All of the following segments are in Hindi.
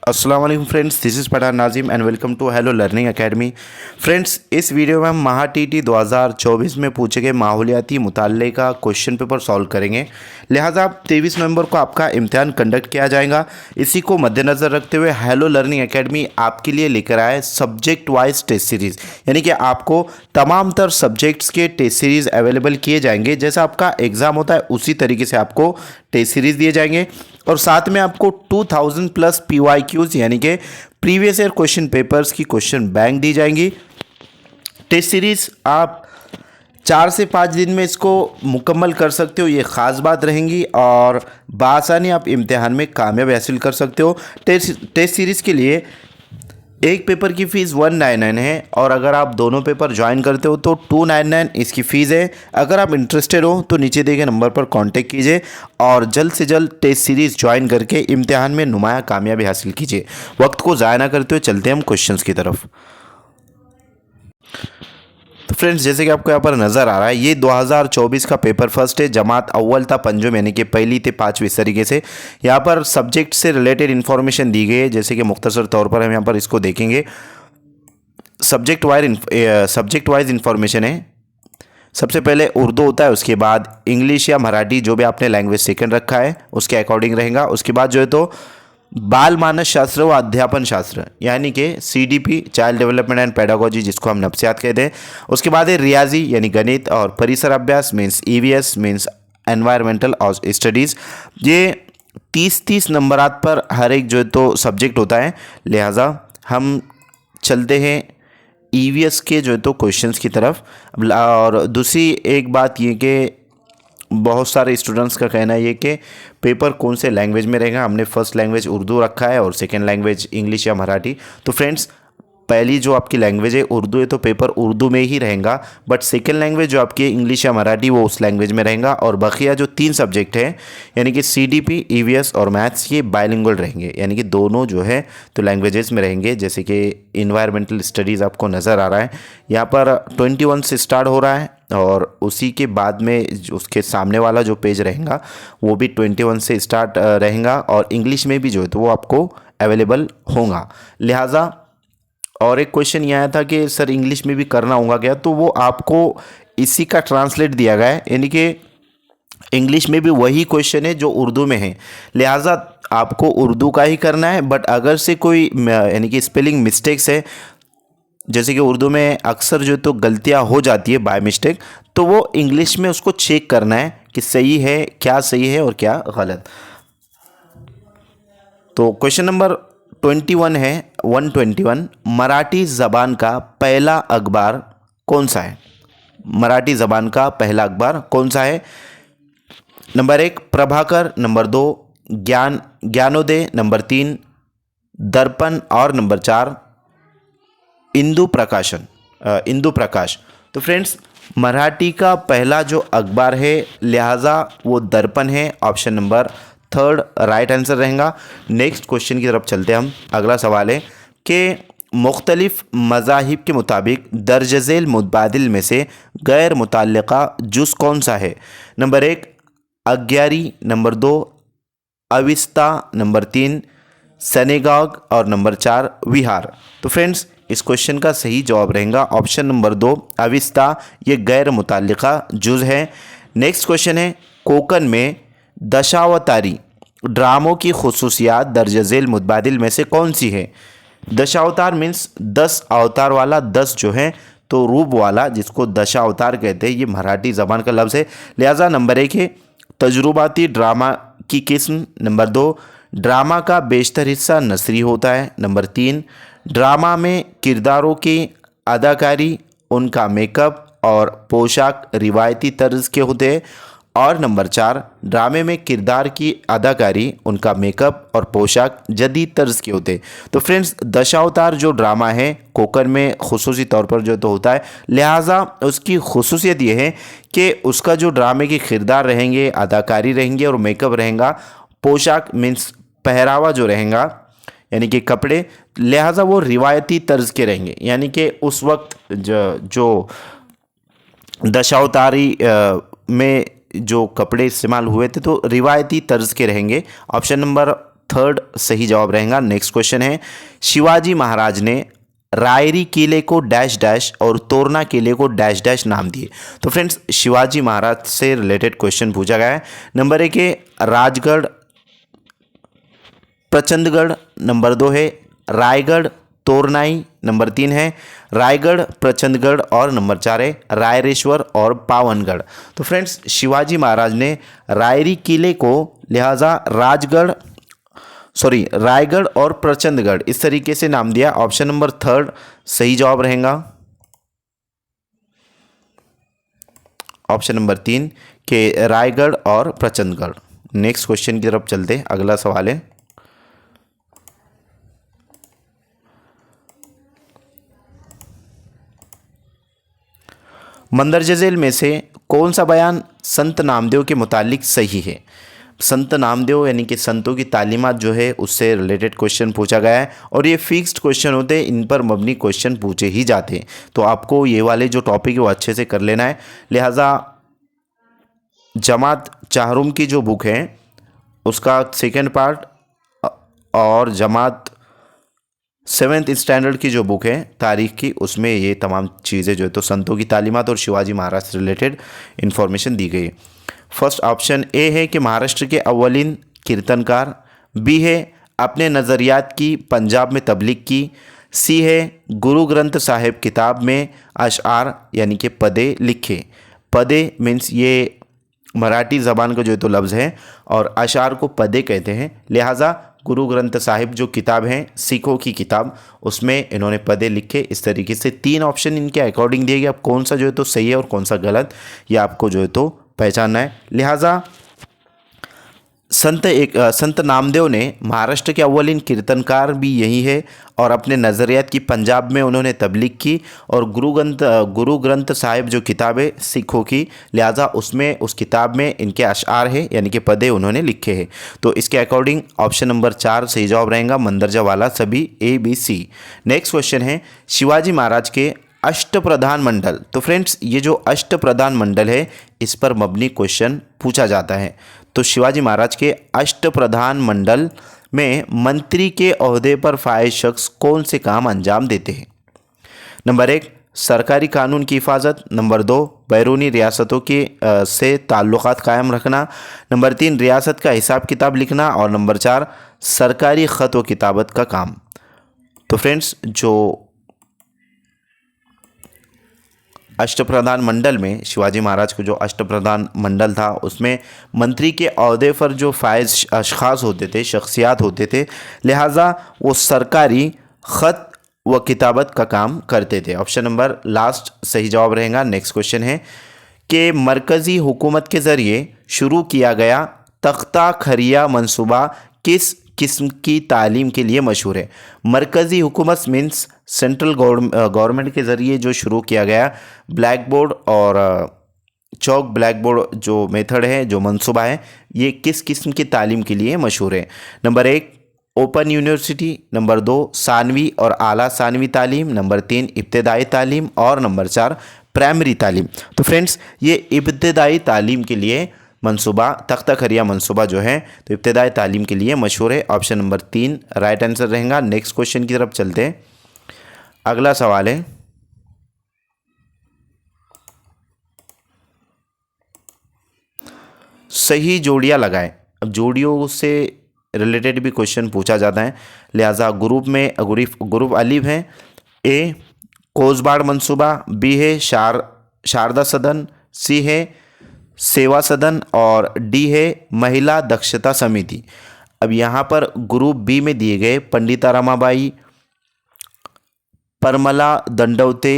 अस्सलाम वालेकुम friends, this is Pathan Nazim and welcome to hello learning academy. Friends, इस वीडियो में हम महा टीटी 2024 में पूछे गए माहौलियाती मुताले का क्वेश्चन पेपर सॉल्व करेंगे। लिहाजा 23 नवंबर को आपका इम्तिहान कंडक्ट किया जाएगा। इसी को मद्देनज़र रखते हुए हेलो लर्निंग एकेडमी आपके लिए लेकर आए सब्जेक्ट वाइज टेस्ट सीरीज़, यानी कि आपको तमाम तर सब्जेक्ट्स के टेस्ट सीरीज़ अवेलेबल किए जाएंगे। जैसा आपका एग्ज़ाम होता है उसी तरीके से आपको टेस्ट सीरीज़ दिए जाएंगे और साथ में आपको 2000 प्लस PYQs यानी कि प्रीवियस ईयर क्वेश्चन पेपर्स की क्वेश्चन बैंक दी जाएंगी। टेस्ट सीरीज़ आप 4 से 5 दिन में इसको मुकम्मल कर सकते हो, ये ख़ास बात रहेंगी और बआसानी आप इम्तिहान में कामयाबी हासिल कर सकते हो। टेस्ट सीरीज़ के लिए एक पेपर की फ़ीस 199 है और अगर आप दोनों पेपर ज्वाइन करते हो तो 299 इसकी फ़ीस है। अगर आप इंटरेस्टेड हो तो नीचे दिए गए नंबर पर कांटेक्ट कीजिए और जल्द से जल्द टेस्ट सीरीज़ ज्वाइन करके इम्तिहान में नुमाया कामयाबी हासिल कीजिए। वक्त को ज़ाया ना करते हुए चलते हैं हम क्वेश्चंस की तरफ। तो फ्रेंड्स, जैसे कि आपको यहाँ पर नज़र आ रहा है, ये 2024 का पेपर फर्स्ट है। जमात अव्वल था पंजम, यानी कि पहली से 5वीं, इस तरीके से यहाँ पर सब्जेक्ट से रिलेटेड इन्फॉर्मेशन दी गई है। जैसे कि मुख्तसर तौर पर हम यहाँ पर इसको देखेंगे। सब्जेक्ट वाइज इन्फॉर्मेशन है। सबसे पहले उर्दू होता है, उसके बाद इंग्लिश या मराठी जो भी आपने लैंग्वेज सेकंड रखा है उसके अकॉर्डिंग रहेगा। उसके बाद जो है तो बाल मानस शास्त्र व अध्यापन शास्त्र यानी कि CDP, child development and pedagogy, जिसको हम नफ्सियात कहते हैं। उसके बाद है रियाजी यानी गणित और परिसर अभ्यास मीन्स EVS मीन्स एनवायरमेंटल और स्टडीज़। ये 30-30 नंबरात पर हर एक जो है तो सब्जेक्ट होता है। लिहाजा हम चलते हैं EVS के जो है तो क्वेश्चंस की तरफ। और दूसरी एक बात ये कि बहुत सारे स्टूडेंट्स का कहना है ये कि पेपर कौन से लैंग्वेज में रहेगा। हमने फर्स्ट लैंग्वेज उर्दू रखा है और सेकंड लैंग्वेज इंग्लिश या मराठी। तो फ्रेंड्स, पहली जो आपकी लैंग्वेज है उर्दू है तो पेपर उर्दू में ही रहेगा, बट सेकंड लैंग्वेज जो आपकी इंग्लिश या मराठी वो उस लैंग्वेज में रहेगा। और बकिया जो 3 सब्जेक्ट हैं यानी कि CDP, EVS और मैथ्स, ये बाइलिंगुअल रहेंगे, यानी कि दोनों जो है तो लैंग्वेजेस में रहेंगे। जैसे कि इन्वायरमेंटल स्टडीज़ आपको नज़र आ रहा है यहाँ पर 21 से स्टार्ट हो रहा है और उसी के बाद में उसके सामने वाला जो पेज रहेगा वो भी 21 से स्टार्ट रहेगा और इंग्लिश में भी जो है तो वो आपको अवेलेबल होगा। लिहाजा और एक क्वेश्चन ये आया था कि सर इंग्लिश में भी करना होगा क्या, तो वो आपको इसी का ट्रांसलेट दिया गया है, यानी कि इंग्लिश में भी वही क्वेश्चन है जो उर्दू में है। लिहाजा आपको उर्दू का ही करना है, बट अगर से कोई यानी कि स्पेलिंग मिस्टेक्स है, जैसे कि उर्दू में अक्सर जो तो गलतियां हो जाती है बाय मिस्टेक, तो वो इंग्लिश में उसको चेक करना है कि सही है, क्या सही है और क्या गलत। तो क्वेश्चन नंबर 21 है 121, मराठी ज़बान का पहला अखबार कौन सा है? मराठी ज़बान का पहला अखबार कौन सा है? Number 1 Prabhakar, number 2 Gyanodaya, number 3 Darpan और नंबर 4 इंदु प्रकाश। तो फ्रेंड्स, मराठी का पहला जो अखबार है लिहाजा वो दर्पण है। ऑप्शन नंबर 3 राइट आंसर रहेगा। नेक्स्ट क्वेश्चन की तरफ चलते हैं हम। अगला सवाल है कि मुख्तलिफ मज़ाहिब के मुताबिक दर्ज झेल मुतबादिल में से गैर मुतल्लिका जुज़ कौन सा है? नंबर 1 अग्यारी, नंबर 2 अविस्ता, नंबर 3 सनेगाग और नंबर 4 विहार। तो फ्रेंड्स, इस क्वेश्चन का सही जवाब रहेगा ऑप्शन नंबर 2 अविस्ता, ये गैर मुतल्लिका जुज़ है। नेक्स्ट क्वेश्चन है कोकन में दशावतारी ड्रामों की खुसूसियात दर्ज झेल मुतबादिल में से कौन सी है? दशावतार मीन्स 10 अवतार वाला, 10 जो है तो रूप वाला, जिसको दशावतार कहते हैं, ये मराठी ज़बान का लफ्ज़ है। लिहाजा नंबर 1 है तजुर्बाती ड्रामा की किस्म, नंबर 2 ड्रामा का बेशतर हिस्सा नसरी होता है, नंबर 3 ड्रामा में किरदारों की अदाकारी, उनका मेकअप और पोशाक रिवायती तर्ज के होते हैं, और नंबर 4 ड्रामे में किरदार की अदाकारी, उनका मेकअप और पोशाक जदीद तर्ज के होते हैं। तो फ्रेंड्स, दशावतार जो ड्रामा है कोकन में खुसूसी तौर पर जो तो होता है, लिहाजा उसकी खुसूसियत ये है कि उसका जो ड्रामे के किरदार रहेंगे, अदाकारी रहेंगे और मेकअप रहेगा, पोशाक मीन्स पहरावा जो रहेगा यानी कि कपड़े, लिहाजा वो रिवायती तर्ज के रहेंगे, यानी कि उस वक्त जो दशावतारी में जो कपड़े इस्तेमाल हुए थे तो रिवायती तर्ज के रहेंगे। ऑप्शन नंबर थर्ड सही जवाब रहेगा। नेक्स्ट क्वेश्चन है, शिवाजी महाराज ने रायरी किले को डैश डैश और तोरना किले को डैश डैश नाम दिए। तो फ्रेंड्स शिवाजी महाराज से रिलेटेड क्वेश्चन पूछा गया है। नंबर 1 है राजगढ़ प्रचंडगढ़, नंबर 2 है रायगढ़ तोरनाई, नंबर 3 है रायगढ़ प्रचंडगढ़ और नंबर 4 है रायरेश्वर और पावनगढ़। तो फ्रेंड्स शिवाजी महाराज ने रायरी किले को लिहाजा रायगढ़ और प्रचंडगढ़ इस तरीके से नाम दिया। ऑप्शन नंबर थर्ड सही जवाब रहेगा। ऑप्शन नंबर 3 के रायगढ़ और प्रचंडगढ़। नेक्स्ट क्वेश्चन की तरफ चलते, अगला सवाल है, मंदरजा झेल में से कौन सा बयान संत नामदेव के मुतालिक सही है। संत नामदेव यानी कि संतों की तालीमात जो है उससे रिलेटेड क्वेश्चन पूछा गया है और ये फिक्स्ड क्वेश्चन होते हैं, इन पर मबनी क्वेश्चन पूछे ही जाते हैं। तो आपको ये वाले जो टॉपिक है वो अच्छे से कर लेना है। लिहाजा जमात चाहरुम की जो बुक है उसका सेकेंड पार्ट और जमात 7th स्टैंडर्ड की जो बुक है तारीख की, उसमें ये तमाम चीज़ें जो है तो संतों की तालीमात और शिवाजी महाराज से रिलेटेड इन्फॉर्मेशन दी गई है। फर्स्ट ऑप्शन ए है कि महाराष्ट्र के अव्वलीन कीर्तनकार, बी है अपने नज़रियात की पंजाब में तबलीग की, सी है गुरु ग्रंथ साहिब किताब में अशआर यानी कि पदे लिखे। पदे मीन्स ये मराठी ज़बान का जो है तो लफ्ज़ है और अशआर को पदे कहते हैं। लिहाजा गुरु ग्रंथ साहिब जो किताब है सिखों की किताब, उसमें इन्होंने पदे लिखे। इस तरीके से 3 ऑप्शन इनके अकॉर्डिंग दिए गए। अब कौन सा जो है तो सही है और कौन सा गलत, ये आपको जो है तो पहचानना है। लिहाजा संत नामदेव ने महाराष्ट्र के अव्वलीन कीर्तनकार भी यही है और अपने नज़रियात की पंजाब में उन्होंने तबलीग की और गुरु ग्रंथ साहिब जो किताब है सिखों की, लिहाजा उसमें उस किताब में इनके अशआर है यानी कि पदे उन्होंने लिखे हैं। तो इसके अकॉर्डिंग ऑप्शन नंबर 4 सही जवाब रहेगा, मंदरजा वाला सभी ABC। नेक्स्ट क्वेश्चन है शिवाजी महाराज के अष्टप्रधान मंडल। तो फ्रेंड्स ये जो अष्टप्रधान मंडल है इस पर मबनी क्वेश्चन पूछा जाता है। तो शिवाजी महाराज के अष्टप्रधान मंडल में मंत्री के ओहदे पर फाइज शख्स कौन से काम अंजाम देते हैं। नंबर 1 सरकारी कानून की हिफाजत, नंबर 2 बैरूनी रियासतों के से ताल्लुकात कायम रखना, नंबर 3 रियासत का हिसाब किताब लिखना और नंबर 4 सरकारी ख़त व किताबत का काम। तो फ्रेंड्स जो अष्टप्रधान मंडल में शिवाजी महाराज को जो अष्टप्रधान मंडल था उसमें मंत्री के ओहदे पर जो फाइज अशखास होते थे, शख्सियात होते थे, लिहाजा वो सरकारी ख़त व किताबत का काम करते थे। ऑप्शन नंबर लास्ट सही जवाब रहेगा। नेक्स्ट क्वेश्चन है कि मरकज़ी हुकूमत के ज़रिए शुरू किया गया तख्ता खरिया मंसूबा किस किस्म की तालीम के लिए मशहूर है। मरकज़ी हुकूमत मीन्स सेंट्रल गवर्नमेंट के ज़रिए जो शुरू किया गया ब्लैक बोर्ड और चौक ब्लैक बोर्ड जो मेथड है, जो मंसूबा है, ये किस किस्म की तालीम के लिए मशहूर है। Number 1 open university, number 2 Sanvi और आला सानवी तालीम, नंबर 3 इब्तदाई तालीम और नंबर 4 प्राइमरी तालीम। तो फ्रेंड्स ये इब्तदाई तालीम के लिए मंसूबा तख्ता खरिया मंसूबा जो है तो इब्तदाई तालीम के लिए मशहूर है। ऑप्शन नंबर 3 राइट आंसर रहेगा। नेक्स्ट क्वेश्चन की तरफ चलते हैं, अगला सवाल है सही जोड़ियाँ लगाएं। अब जोड़ियों से रिलेटेड भी क्वेश्चन पूछा जाता है, लिहाजा ग्रुप अलीफ है, ए कोसबाड़ मंसूबा, बी है शारदा सदन, सी है सेवा सदन और डी है महिला दक्षता समिति। अब यहाँ पर ग्रुप बी में दिए गए पंडिता रमाबाई, परमला दंडवते,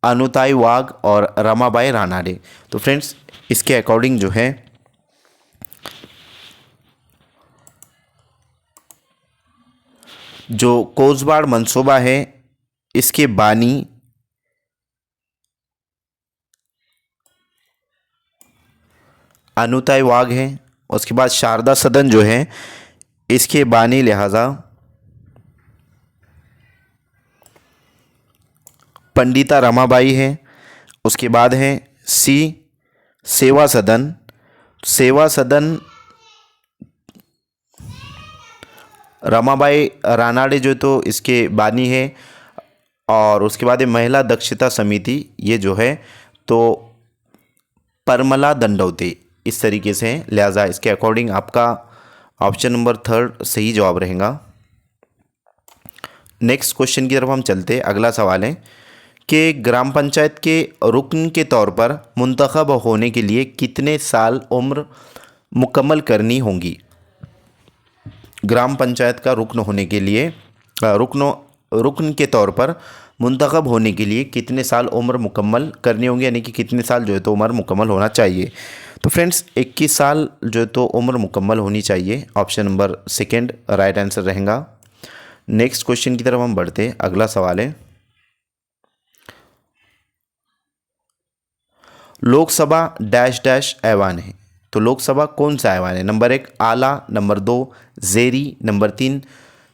अनुताई वाघ और रमाबाई रानाडे। तो फ्रेंड्स इसके अकॉर्डिंग जो है जो कोसबाड़ मंसूबा है इसके बानी अनुताई वाघ है, उसके बाद शारदा सदन जो है इसके बानी लिहाजा पंडिता रमाबाई है, उसके बाद है सी सेवा सदन रमाबाई रानाडे जो तो इसके बानी है। और उसके बाद ये महिला दक्षता समिति, ये जो है तो परमला दंडौते, इस तरीके से है। लिहाजा इसके अकॉर्डिंग आपका ऑप्शन नंबर 3 सही जवाब रहेगा। नेक्स्ट क्वेश्चन की तरफ हम चलते हैं। अगला सवाल है कि ग्राम पंचायत के रुकन के तौर पर मुंतखब होने के लिए कितने साल उम्र मुकम्मल करनी होगी। ग्राम पंचायत का रुकन होने के लिए रुकन के तौर पर मुंतखब होने के लिए कितने साल उम्र मुकम्मल करनी होगी, यानी कि कितने साल जो है तो उम्र मुकम्मल होना चाहिए। तो फ्रेंड्स 21 साल जो है तो उम्र मुकम्मल होनी चाहिए। ऑप्शन नंबर 2 राइट आंसर रहेगा। नेक्स्ट क्वेश्चन की तरफ हम बढ़ते हैं। अगला सवाल है लोकसभा डैश डैश ऐवान है, तो लोकसभा कौन सा ऐवान है। नंबर 1 आला, नंबर 2 ज़ेरी, नंबर 3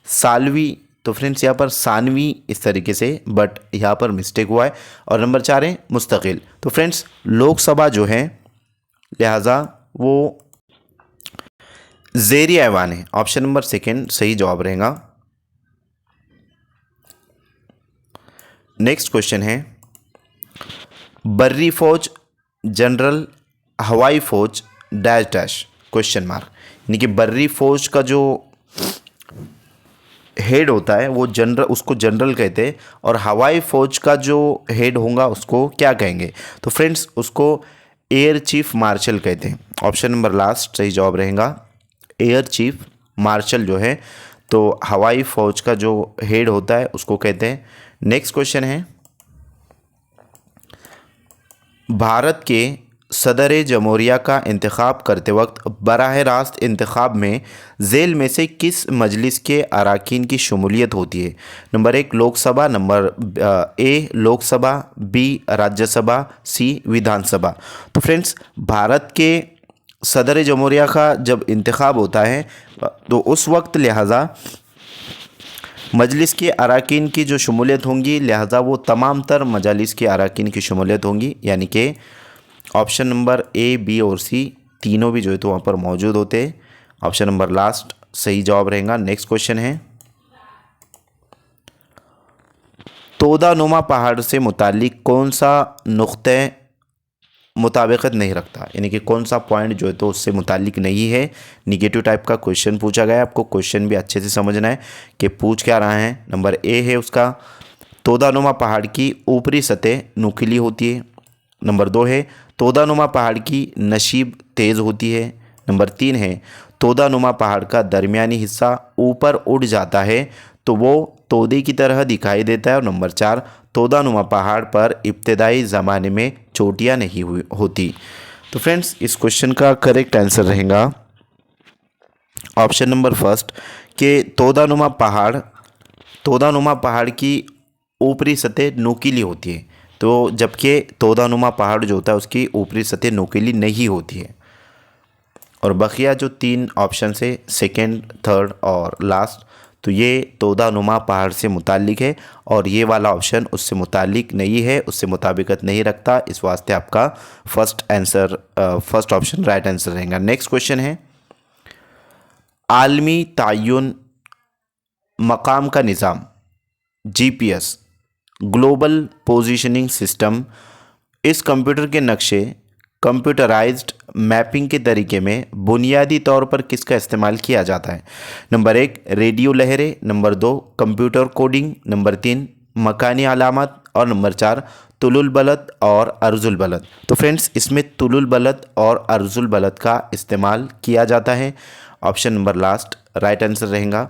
सालवी। तो फ्रेंड्स यहाँ पर सानवी इस तरीके से, बट यहाँ पर मिस्टेक हुआ है। और नंबर 4 है मुस्तकिल। तो फ्रेंड्स लोकसभा जो है लिहाजा वो ज़ेरी ऐवान है। ऑप्शन नंबर 2 सही जवाब रहेगा। नेक्स्ट क्वेश्चन है बर्री फौज, जनरल, हवाई फौज डैश डैश क्वेश्चन मार्क, यानी कि बर्री फौज का जो हेड होता है वो जनरल, उसको जनरल कहते हैं। और हवाई फौज का जो हेड होगा उसको क्या कहेंगे। तो फ्रेंड्स उसको एयर चीफ मार्शल कहते हैं। ऑप्शन नंबर लास्ट सही जवाब रहेगा। एयर चीफ मार्शल जो है तो हवाई फौज का जो हेड होता है उसको कहते हैं। नेक्स्ट क्वेश्चन है भारत के सदर जमहूरिया का इंतखाब करते वक्त बराह रास्त इंतखाब में झेल में से किस मजलिस के अराकीन की शमूलियत होती है। Number 1 Lok Sabha, number A Lok Sabha, B Rajya Sabha, C Vidhan Sabha. तो फ्रेंड्स भारत के सदर जमहूरिया का जब इंतखाब होता है तो उस वक्त लिहाजा मजलिस के अराकीन की जो शमूलियत होंगी, लिहाजा वो तमाम तर मजालिस के अराकीन की शमूलियत होंगी, यानी कि ऑप्शन नंबर ए, बी और सी तीनों भी जो है तो वहाँ पर मौजूद होते हैं। ऑप्शन नंबर लास्ट सही जवाब रहेगा। नेक्स्ट क्वेश्चन है तोदानुमा पहाड़ से मुतालिक कौन सा नुक्ते मुताबिकत नहीं रखता, यानी कि कौन सा पॉइंट जो है तो उससे मुतालिक नहीं है। निगेटिव टाइप का क्वेश्चन पूछा गया है। आपको क्वेश्चन भी अच्छे से समझना है कि पूछ क्या रहा है। नंबर ए है उसका तोदानुमा पहाड़ की ऊपरी सतह नुकीली होती है। नंबर 2 है तोदानुमा पहाड़ की नशीब तेज़ होती है। नंबर 3 है तोदानुमा पहाड़ का दरमियानी हिस्सा ऊपर उड़ जाता है तो वो तोदे की तरह दिखाई देता है। और नंबर 4 तोदानुमा पहाड़ पर इब्तदाई ज़माने में चोटियाँ नहीं होती। तो फ्रेंड्स इस क्वेश्चन का करेक्ट आंसर रहेगा ऑप्शन नंबर 1 कि तोदानुमा पहाड़ की ऊपरी सतह नुकीली होती है, तो जबकि तोदानुमा पहाड़ जो होता है उसकी ऊपरी सतह नुकीली नहीं होती है। और बकिया जो 3 ऑप्शन है 2nd, 3rd और लास्ट, तो ये तोदानुमा पहाड़ से मुतालिक है और ये वाला ऑप्शन उससे मुतालिक नहीं है, उससे मुताबिकत नहीं रखता। इस वास्ते आपका फर्स्ट ऑप्शन राइट आंसर रहेगा। नेक्स्ट क्वेश्चन है आलमी तयन मकाम का निज़ाम GPS ग्लोबल पोजीशनिंग सिस्टम इस कंप्यूटर के नक्शे कंप्यूटराइज्ड मैपिंग के तरीके में बुनियादी तौर पर किसका इस्तेमाल किया जाता है। नंबर 1 रेडियो लहरें, नंबर 2 कंप्यूटर कोडिंग, नंबर 3 मकानी अलामत और नंबर 4 तुलुल बलद और अर्जुल बलद। तो फ्रेंड्स इसमें तुलुल बलद और अर्जुल बलद का इस्तेमाल किया जाता है। Option number last right answer रहेगा।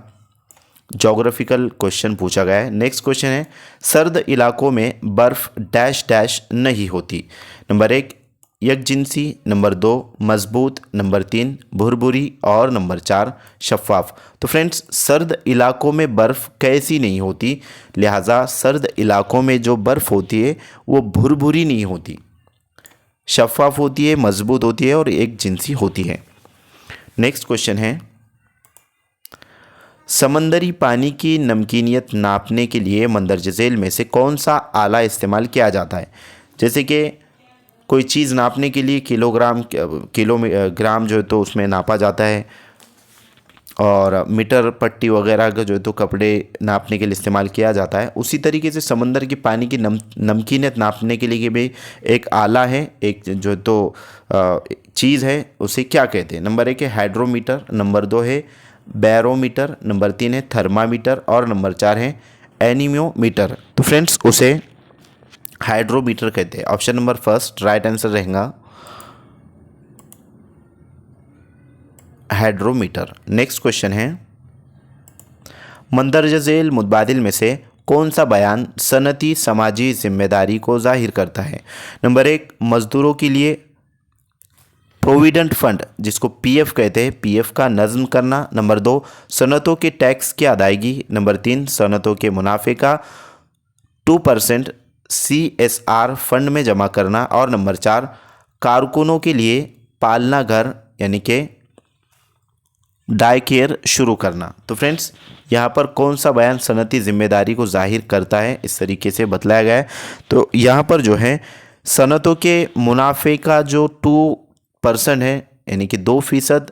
जोग्राफिकल क्वेश्चन पूछा गया है। नेक्स्ट क्वेश्चन है सर्द इलाकों में बर्फ़ डैश डैश नहीं होती। नंबर 1 यकजिनसी, नंबर 2 मजबूत, नंबर 3 भुरभुरी और नंबर 4 शफ़ाफ। तो फ्रेंड्स सर्द इलाकों में बर्फ़ कैसी नहीं होती, लिहाजा सर्द इलाकों में जो बर्फ़ होती है वो भुरभुरी नहीं होती, शफ़ाफ होती है, मजबूत होती है और एक जिनसी होती है। नेक्स्ट क्वेश्चन है समंदरी पानी की नमकीनियत नापने के लिए मंदरज झेल में से कौन सा आला इस्तेमाल किया जाता है। जैसे कि कोई चीज़ नापने के लिए किलोग्राम जो है तो उसमें नापा जाता है, और मीटर पट्टी वगैरह का जो है तो कपड़े नापने के लिए इस्तेमाल किया जाता है। उसी तरीके से समंदर की पानी की नमकीनियत नापने के लिए भी एक आला है, एक जो है तो चीज़ है, उसे क्या कहते हैं? नंबर 1 है हाइड्रोमीटर, नंबर 2 है बैरोमीटर, नंबर 3 है थर्मामीटर और नंबर 4 है एनीमोमीटर। तो फ्रेंड्स उसे हाइड्रोमीटर कहते हैं। Option number first right answer रहेगा हाइड्रोमीटर। नेक्स्ट क्वेश्चन है, मंदरजा झेल मुतबादिल में से कौन सा बयान सनती समाजी जिम्मेदारी को जाहिर करता है? नंबर 1 मजदूरों के लिए प्रोविडेंट फंड जिसको पीएफ कहते हैं, पीएफ का नज़्म करना। नंबर 2 सनतों के टैक्स की अदायगी। नंबर 3 सनतों के मुनाफे का 2% CSR फंड में जमा करना। और नंबर 4 कारकुनों के लिए पालना घर यानी कि डाई केयर शुरू करना। तो फ्रेंड्स यहाँ पर कौन सा बयान सनती जिम्मेदारी को जाहिर करता है, इस तरीके से बतलाया गया है। तो यहाँ पर जो है सनतों के मुनाफे का जो 2% है यानी कि 2%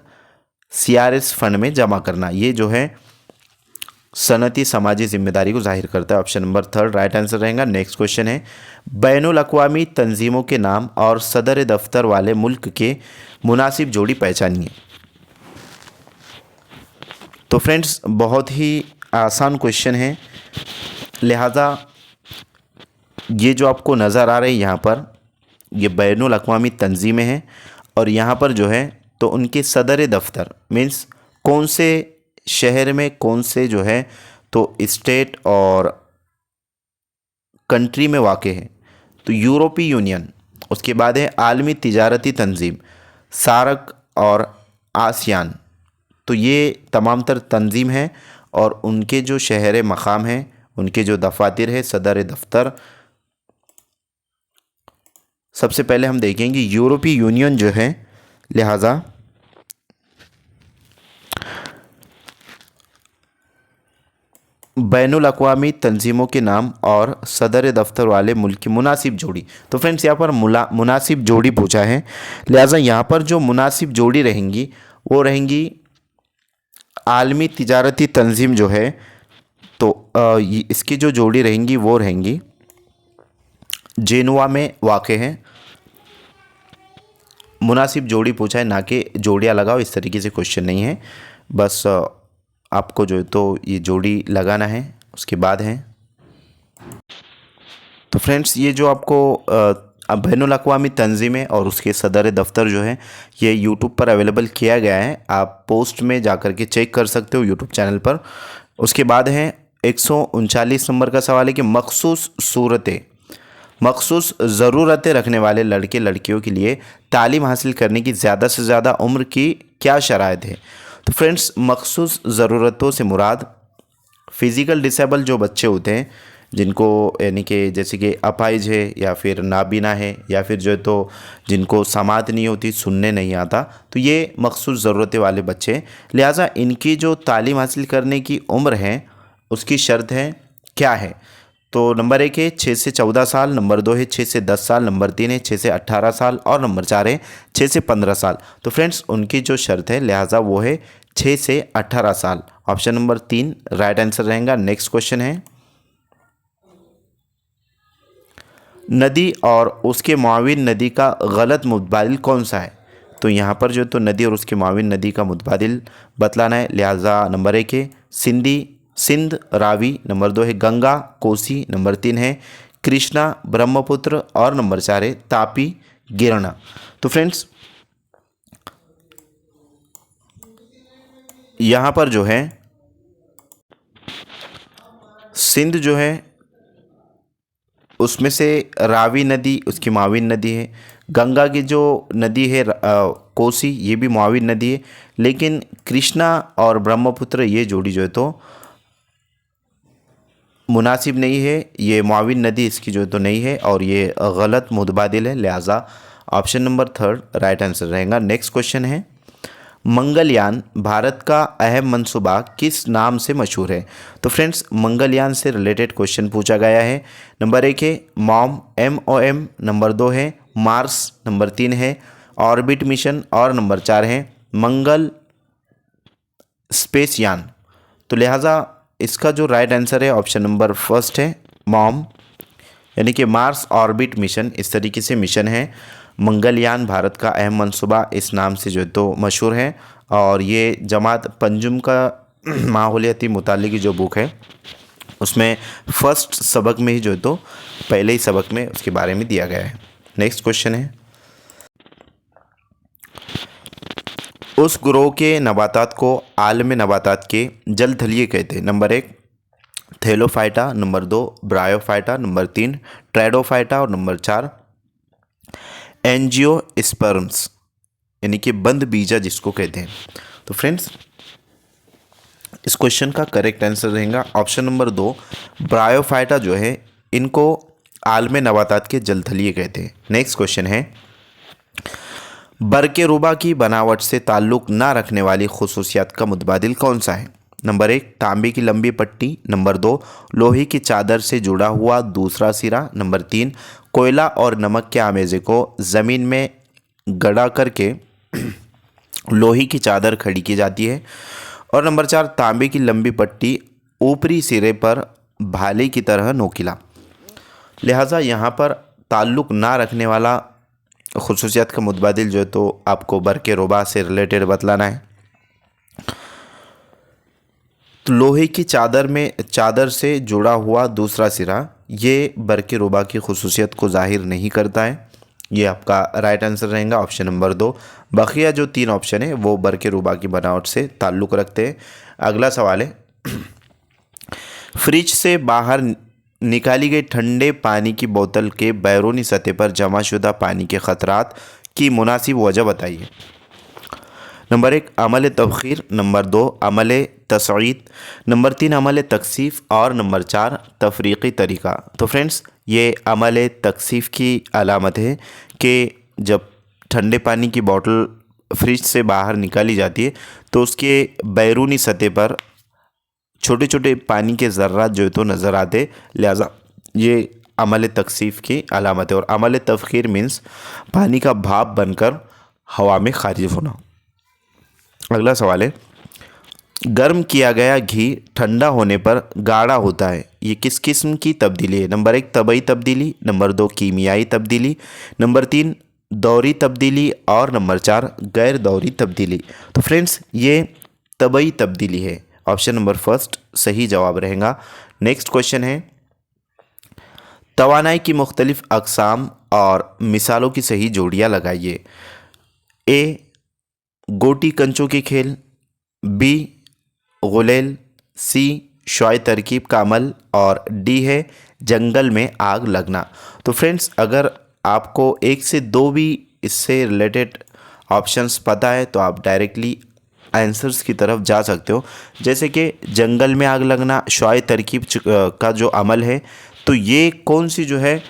CRS फंड में जमा करना, ये जो है सनती समाजी जिम्मेदारी को जाहिर करता है। Option number third right answer रहेगा। नेक्स्ट क्वेश्चन है, बैनुल अक़वामी तंजीमों के नाम और सदर दफ्तर वाले मुल्क के मुनासिब जोड़ी पहचानिए। तो फ्रेंड्स बहुत ही आसान क्वेश्चन है, लिहाजा ये जो आपको नज़र आ रही है यहाँ पर, ये बैनुल अक़वामी तंजीमें हैं और यहाँ पर जो है तो उनके सदर दफ्तर मीन्स कौन से शहर में, कौन से जो है तो स्टेट और कंट्री में वाक़े है। तो यूरोपीय यूनियन, उसके बाद है आलमी तिजारती तंजीम, सार्क और आसियान। तो ये तमाम तर तंजीम है और उनके जो शहर मकाम हैं, उनके जो दफातर है, सदर दफ्तर। सबसे पहले हम देखेंगे यूरोपीय यूनियन जो है, लिहाजा बैनुल अक़वामी तंजीमों के नाम और सदर दफ्तर वाले मुल्क की मुनासिब जोड़ी। तो फ्रेंड्स यहाँ पर मुनासिब जोड़ी पूछा है, लिहाजा यहाँ पर जो मुनासिब जोड़ी रहेंगी वो रहेंगी आलमी तिजारती तंजीम जो है तो इसकी जो जोड़ी रहेंगी वो रहेंगी जेनुआ में वाक़े हैं। मुनासिब जोड़ी पूछा है, ना कि जोड़ियाँ लगाओ, इस तरीके से क्वेश्चन नहीं है। बस आपको जो है तो ये जोड़ी लगाना है, उसके बाद है। तो फ्रेंड्स ये जो आपको बैनुल अक़वामी तंजीमें और उसके सदर दफ्तर जो है ये यूट्यूब पर अवेलेबल किया गया है, आप पोस्ट में जा कर के चेक कर सकते हो यूट्यूब चैनल पर। उसके बाद है 139 नंबर का सवाल है कि मखसूस ज़रूरतें रखने वाले लड़के लड़कियों के लिए तालीम हासिल करने की ज़्यादा से ज़्यादा उम्र की क्या शराइत है? तो फ्रेंड्स मखसूस ज़रूरतों से मुराद फ़िज़िकल डिसेबल जो बच्चे होते हैं, जिनको यानी कि जैसे कि अपाहिज है या फिर नाबीना है या फिर जो है तो जिनको समात नहीं होती, सुनने नहीं आता, तो ये मखसूस ज़रूरतें वाले बच्चे हैं। लिहाजा इनकी जो तालीम हासिल करने की उम्र है उसकी शर्त है क्या है? तो नंबर 1 है 6 से 14 साल, नंबर 2 है 6 से 10 साल, नंबर 3 है 6 से 18 साल और नंबर 4 है 6 से 15 साल। तो फ्रेंड्स उनकी जो शर्त है लिहाजा वो है 6 से 18 साल। ऑप्शन नंबर 3 राइट आंसर रहेगा। नेक्स्ट क्वेश्चन है, नदी और उसके मुआविन नदी का गलत मुतबादिल कौन सा है? तो यहाँ पर जो तो नदी और उसके मुआविन नदी का मुतबादिल बतलाना है, लिहाजा नंबर 1 है सिंध रावी, नंबर 2 है गंगा कोसी, नंबर 3 है कृष्णा ब्रह्मपुत्र और नंबर 4 है तापी गिरना। तो फ्रेंड्स यहाँ पर जो है सिंध जो है उसमें से रावी नदी उसकी मुआविन नदी है, गंगा की जो नदी है कोसी ये भी मुआविन नदी है, लेकिन कृष्णा और ब्रह्मपुत्र ये जोड़ी जो है तो मुनासिब नहीं है, ये मुआविन नदी इसकी जो तो नहीं है और ये गलत मुतबादिल है, लिहाजा ऑप्शन नंबर 3 राइट आंसर रहेगा। नेक्स्ट क्वेश्चन है, मंगलयान भारत का अहम मंसूबा किस नाम से मशहूर है? तो फ्रेंड्स मंगलयान से रिलेटेड क्वेश्चन पूछा गया है। नंबर 1 है MOM, नंबर 2 है मार्स, नंबर 3 है ऑर्बिट मिशन और नंबर 4 है मंगल स्पेस यान। तो लिहाजा इसका जो राइट आंसर है ऑप्शन नंबर फर्स्ट है मॉम, यानी कि मार्स ऑर्बिट मिशन। इस तरीके से मिशन है। मंगलयान भारत का अहम मनसूबा इस नाम से जो है तो मशहूर है। और ये जमात पंजुम का माहौलियाती मुताले की जो बुक है उसमें फर्स्ट सबक में ही जो है तो पहले ही सबक में उसके बारे में दिया गया है। नेक्स्ट क्वेश्चन है, उस ग्रोह के नबातात को आलम नबातात के जलथलीय कहते हैं। Number 1 Thallophyta, number 2 bryophyta, number 3 ट्रेडोफाइटा और नंबर 4 एंजियोस्पर्म्स, यानी कि बंद बीजा जिसको कहते हैं। तो फ्रेंड्स इस क्वेश्चन का करेक्ट आंसर रहेगा ऑप्शन नंबर 2 ब्रायोफाइटा जो है इनको आलम नबातात के जलथलीय कहते हैं। नेक्स्ट क्वेश्चन है, बरके रुबा की बनावट से ताल्लुक़ ना रखने वाली खुसूसियात का मुतबादिल कौन सा है। नंबर 1 तांबे की लंबी पट्टी, नंबर 2 लोहे की चादर से जुड़ा हुआ दूसरा सिरा, नंबर 3 कोयला और नमक के आमेज़े को ज़मीन में गड़ा करके लोहे की चादर खड़ी की जाती है, और नंबर 4 तांबे की लंबी पट्टी ऊपरी सिरे पर भाले की तरह नोकीला। लिहाजा यहाँ पर ताल्लुक़ ना रखने वाला खुसूसियात का मुतबादिल जो है तो आपको बरके रुबा से रिलेटेड बतलाना है। तो लोहे की चादर से जुड़ा हुआ दूसरा सिरा ये बरके रुबा की खुसूसियत को ज़ाहिर नहीं करता है। ये आपका राइट आंसर रहेगा ऑप्शन नंबर 2। बकिया जो 3 ऑप्शन है वो बरके रुबा की बनावट से ताल्लुक़ रखते हैं। अगला सवाल है, फ्रिज से बाहर निकाली गई ठंडे पानी की बोतल के बैरूनी सतह पर जमाशुदा पानी के ख़तरात की मुनासिब वजह बताइए। नंबर 1 अमल तबखीर, नंबर 2 अमल तसईद, नंबर 3 अमल तकसीफ़ और नंबर 4 तफरीक़ी तरीक़ा। तो फ्रेंड्स ये अमल तकसीफ़ की अलामत है कि जब ठंडे पानी की बोतल फ्रिज से बाहर निकाली जाती है तो उसके बैरूनी सतह पर छोटे छोटे पानी के ज़र्रात जो है तो नज़र आते, लिहाजा ये अमल तकसीफ़ की अलामत है। और अमल तफ़खीर मीन्स पानी का भाप बनकर हवा में खारिज होना। अगला सवाल है, गर्म किया गया घी ठंडा होने पर गाढ़ा होता है, ये किस किस्म की तब्दीली है। नंबर 1 तबई तब्दीली, नंबर 2 कीमियाई तब्दीली, नंबर 3 दौरी तब्दीली और नंबर 4 गैर दौरी तब्दीली। तो फ्रेंड्स ये तबई तब्दीली है, ऑप्शन नंबर फर्स्ट सही जवाब रहेगा। नेक्स्ट क्वेश्चन है, तवानाई की मुख्तलिफ अक़साम और मिसालों की सही जोड़ियाँ लगाइए। ए गोटी कंचों के खेल, बी गुलेल, सी शॉय तरकीब का अमल और डी है जंगल में आग लगना। तो फ्रेंड्स अगर आपको 1 से 2 भी इससे रिलेटेड ऑप्शंस पता है तो आप डायरेक्टली आंसर्स की तरफ जा सकते हो, जैसे कि जंगल में आग लगना, शॉय तरकीब का जो अमल है, तो ये कौन सी जो है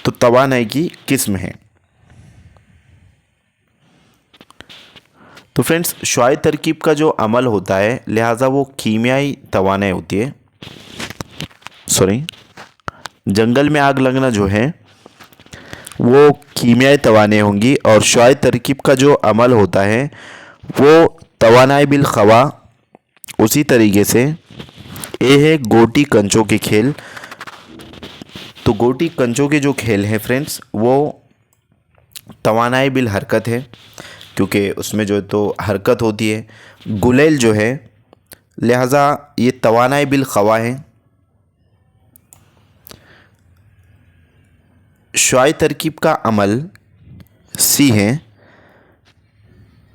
तो तवानाई की किस्म है। तो फ्रेंड्स शॉय तरकीब का जो अमल होता है लिहाजा वो कीमियाई तवानाई होती है। जंगल में आग लगना जो है वो कीमियाई तवानाई होंगी, और शॉय तरकीब का जो अमल होता है वो तवानाई बिल खवा। उसी तरीके से ए है गोटी कंचों के खेल। तो गोटी कंचों के जो खेल हैं फ्रेंड्स वो तवानाई बिल हरकत है, क्योंकि उसमें जो तो हरकत होती है। गुलेल जो है लिहाजा ये तवानाई बिल खवा है। शॉय तरकीब का अमल सी है,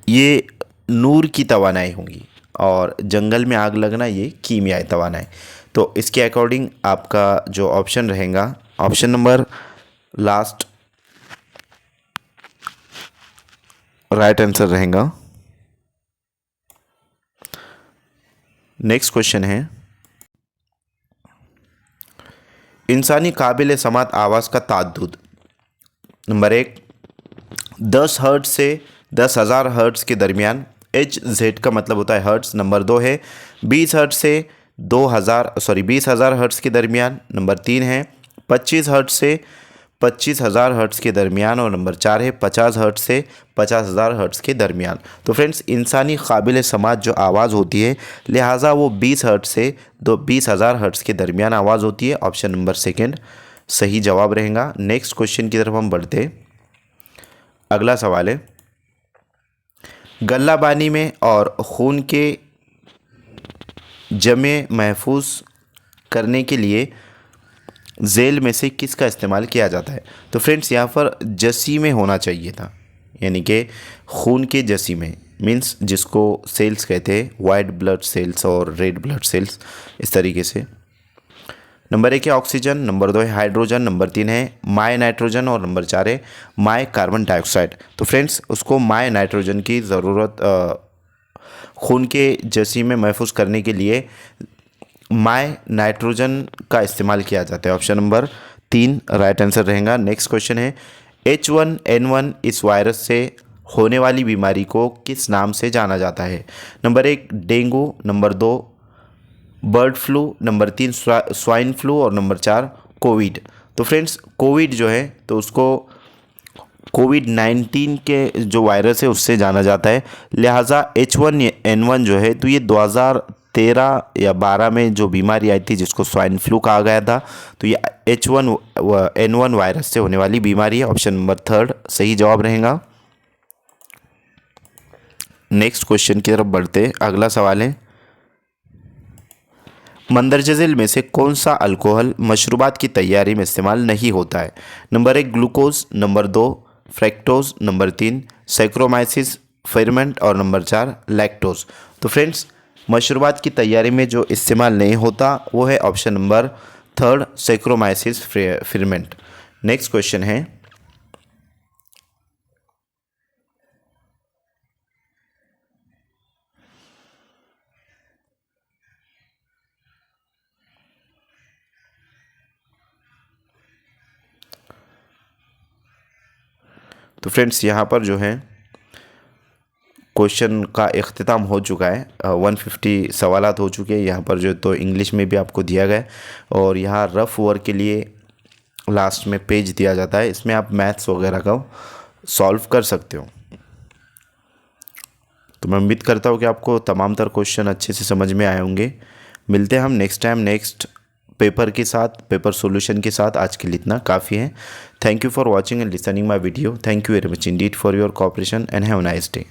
ये नूर की तवानाई होंगी, और जंगल में आग लगना ये कीमियाई तवानाई। तो इसके अकॉर्डिंग आपका जो ऑप्शन रहेगा option number last right answer रहेगा। नेक्स्ट क्वेश्चन है, इंसानी काबिल समात आवाज़ का ताद्दुद। नंबर 1 10 हर्ट्ज़ से 10,000 हर्ट्ज़ के दरमियान, HZ का मतलब होता है हर्ट्ज़। नंबर 2 है 20 हर्ट्ज़ से 20,000 हर्ट्ज़ के दरमियान। नंबर 3 है 25 हर्ट्ज़ से 25,000 हर्ट्ज़ के दरमियान और नंबर 4 है 50 हर्ट्ज़ से 50,000 हर्ट्ज़ के दरमियान। तो फ्रेंड्स इंसानी काबिल समात जो आवाज़ होती है लिहाजा वो 20 हर्ट्ज़ से 20,000 हर्ट्ज़ के दरमियान आवाज़ होती है। ऑप्शन नंबर सेकंड सही जवाब रहेगा। नेक्स्ट क्वेश्चन की तरफ हम बढ़ते हैं। अगला सवाल है, गल्लाबानी में और खून के जमे महफूज करने के लिए जेल में से किसका इस्तेमाल किया जाता है? तो फ्रेंड्स यहाँ पर जसी में होना चाहिए था, यानी कि खून के जसी में मीन्स जिसको सेल्स कहते हैं, वाइट ब्लड सेल्स और रेड ब्लड सेल्स, इस तरीके से। नंबर 1 है ऑक्सीजन, नंबर 2 है हाइड्रोजन, नंबर 3 है माय नाइट्रोजन और नंबर 4 है माय कार्बन डाइऑक्साइड। तो फ्रेंड्स उसको माय नाइट्रोजन की ज़रूरत खून के जसी में महफूज करने के लिए माय नाइट्रोजन का इस्तेमाल किया जाता है। ऑप्शन नंबर 3 राइट आंसर रहेगा। नेक्स्ट क्वेश्चन है, H1N1 इस वायरस से होने वाली बीमारी को किस नाम से जाना जाता है? Number 1 dengue, number 2 bird flu, number 3 swine flu और नंबर 4 कोविड। तो फ्रेंड्स कोविड जो है तो उसको कोविड-19 के जो वायरस है उससे जाना जाता है, लिहाजा H1N1 जो है तो ये 2013 या 12 में जो बीमारी आई थी जिसको स्वाइन फ्लू कहा गया था, तो ये H1N1 वायरस से होने वाली बीमारी है। ऑप्शन नंबर 3 सही जवाब रहेगा। नेक्स्ट क्वेश्चन की तरफ बढ़ते। अगला सवाल है, मंदरजा झील में से कौन सा अल्कोहल मशरूबात की तैयारी में इस्तेमाल नहीं होता है? Number 1 glucose, number 2 fructose, number 3 saccharomyces ferment और नंबर 4 लैक्टोज। तो फ्रेंड्स मशरूबात की तैयारी में जो इस्तेमाल नहीं होता वो है option number 3 saccharomyces ferment. Next question है, तो फ्रेंड्स यहाँ पर जो है क्वेश्चन का इख्तिताम हो चुका है। 150 सवालात हो चुके हैं यहाँ पर जो, तो इंग्लिश में भी आपको दिया गया है और यहाँ रफ़ वर्क के लिए लास्ट में पेज दिया जाता है, इसमें आप मैथ्स वगैरह का सॉल्व कर सकते हो। तो मैं उम्मीद करता हूँ कि आपको तमाम तर क्वेश्चन अच्छे से समझ में आए होंगे। मिलते हैं हम नेक्स्ट टाइम नेक्स्ट पेपर के साथ, पेपर सॉल्यूशन के साथ। आज के लिए इतना काफ़ी है। Thank you for watching and listening my video. Thank you very much Indeed for your cooperation and have a nice day.